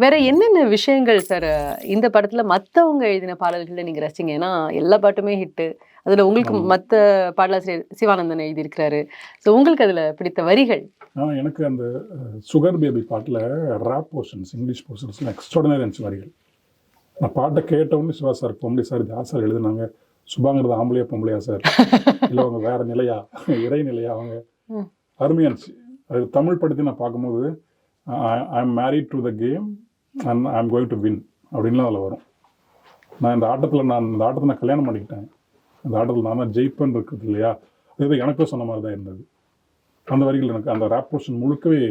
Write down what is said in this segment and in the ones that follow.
வேற என்னென்ன விஷயங்கள் சார் இந்த படத்துல மத்தவங்க எழுதின பாடல்கள நீங்க ரசிச்சீங்க? ஏன்னா எல்லா பாட்டுமே ஹிட்டு. அதுல உங்களுக்கு ஆமா. மத்த பாடலாசிரியர் சிவானந்தன் எழுதியிருக்கிறாரு. ஸோ உங்களுக்கு அதுல பிடித்த வரிகள்? எனக்கு அந்த சுகர் பேபி பாட்டுல ராப் போர்ஷன்ஸ், இங்கிலீஷ் போர்ஷன்ஸ்லாம் எக்ஸ்ட்ராடினரி இருந்துச்சு வரிகள். நான் பாட்டை கேட்டவுடனே சிவா சார், பொம்பளை சார் இது யார் சார் எழுதுனாங்க? சுபாங்கிறது ஆம்பளையா பொம்பளையா சார்? இல்லை அவங்க வேற நிலையா, இறைநிலையா அவங்க? ம். அருமையா இருந்துச்சு. அது தமிழ் படத்தை நான் பார்க்கும்போது I am married to the game and I am going to win அப்படின்லாம் அதில் வரும். நான் இந்த ஆட்டத்தை நான் கல்யாணம் பண்ணிக்கிட்டேன். அந்த ஆட்டத்தில் நான் தான் ஜெயிப்பேன் இருக்குது இல்லையா, அது எனக்கும் சொன்ன மாதிரி தான் இருந்தது. அந்த வரிகள் எனக்கு அந்த ரேப் போர்ஷன் முழுக்கவே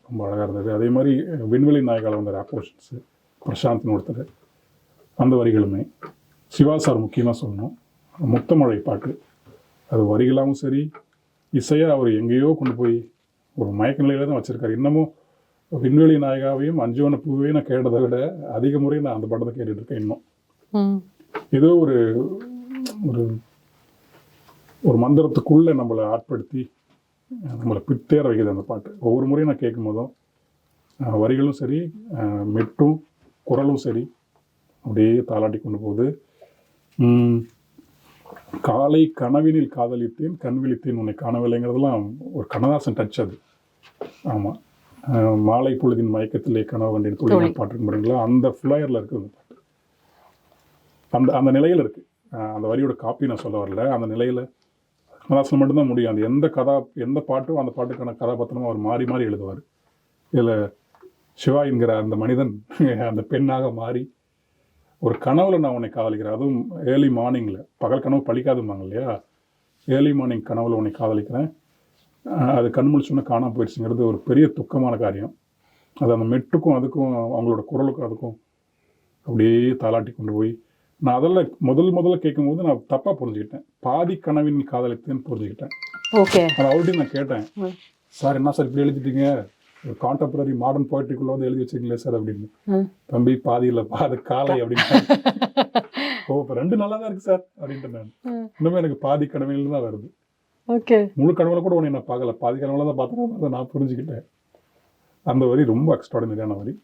ரொம்ப அழகாக இருந்தது. அதே மாதிரி விண்வெளி நாயகால வந்த ரேப் போர்ஷன்ஸு, பிரசாந்த்னு ஒருத்தர், அந்த வரிகளுமே. சிவா சார் முக்கியமாக சொல்லணும், முத்தமழை பாட்டு, அது வரிகளாகவும் சரி, இசையாக அவர் எங்கேயோ கொண்டு போய் ஒரு மயக்க நிலையில தான் வச்சுருக்காரு. இன்னமும் விண்வெளி நாயகாவையும் அஞ்சுவன பூவையும் நான் கேட்டதை விட அதிக முறை நான் அந்த படத்தை கேட்டுட்டு இருக்கேன் இன்னும். ஏதோ ஒரு ஒரு ஒரு மந்திரத்துக்குள்ளே நம்மளை ஆட்படுத்தி நம்மளை பித்தேற வைக்குது அந்த பாட்டு. ஒவ்வொரு முறையும் நான் கேட்கும் போதும் வரிகளும் சரி, மெட்டும் குரலும் சரி, அப்படியே தாளாட்டி கொண்டு போகுது. காலை கனவினில் காதலித்தேன், கண் விழித்தேன் உன்னை காணவில்லைங்கிறதுலாம் ஒரு கண்ணதாசன் டச் அது. ஆமாம், மாலை பொழுதின் மயக்கத்திலே கனவு கண்டேன் துளி பாட்டு பாருங்களா, அந்த ஃப்ளையரில் இருக்குது அந்த பாட்டு. அந்த அந்த நிலையில் இருக்குது. அந்த வரியோட காப்பி நான் சொல்ல வரல. அந்த நிலையில் கண்ணதாசன் மட்டும்தான் முடியும். அது எந்த பாட்டும் அந்த பாட்டுக்கான கதாபாத்திரமும் அவர் மாறி மாறி எழுதுவார். இதில் சிவா என்கிற அந்த மனிதன் அந்த பெண்ணாக மாறி ஒரு கனவுல நான் உன்னை காதலிக்கிறேன், அதுவும் ஏர்லி மார்னிங்கில், பகல் கனவு பழிக்காதும்பாங்க இல்லையா, ஏர்லி மார்னிங் கனவுல உன்னை காதலிக்கிறேன், அது கண் முழிச்சோன்னா காணாமல் போயிடுச்சுங்கிறது ஒரு பெரிய துக்கமான காரியம். அது அந்த மெட்டுக்கும் அதுக்கும் அவங்களோட குரலுக்கும் அதுக்கும் அப்படியே தாளாட்டி கொண்டு போய், நான் அதில் முதல்ல கேட்கும்போது நான் தப்பாக புரிஞ்சுக்கிட்டேன். பாதி கனவின் காதலித்தேன்னு புரிஞ்சுக்கிட்டேன். ஓகே, அது அவர்கிட்ட நான் கேட்டேன், சார் என்ன சார் இப்படி எழுதிட்டீங்க, கான்டெம்பரரி மாடர்ன் போய்ட்ரிக்குள்ள வந்து எழுதி வச்சிருக்கீங்களே சார் அப்படின்னு. தம்பி பாதி இல்லை பாதி காலை அப்படின்னு. ஓ, இப்போ ரெண்டு நல்லா தான் இருக்கு சார் அப்படின்ட்டு நான். இன்னுமே எனக்கு பாதி கனவுல தான் வருது. ஓகே, முழு கனவுல கூட உன்னை நான் பார்க்கல, பாதி கனவுல தான் பார்த்தேன், அதை நான் புரிஞ்சுக்கிட்டேன். அந்த வரி ரொம்ப எக்ஸ்ட்ராடினரியான வரி.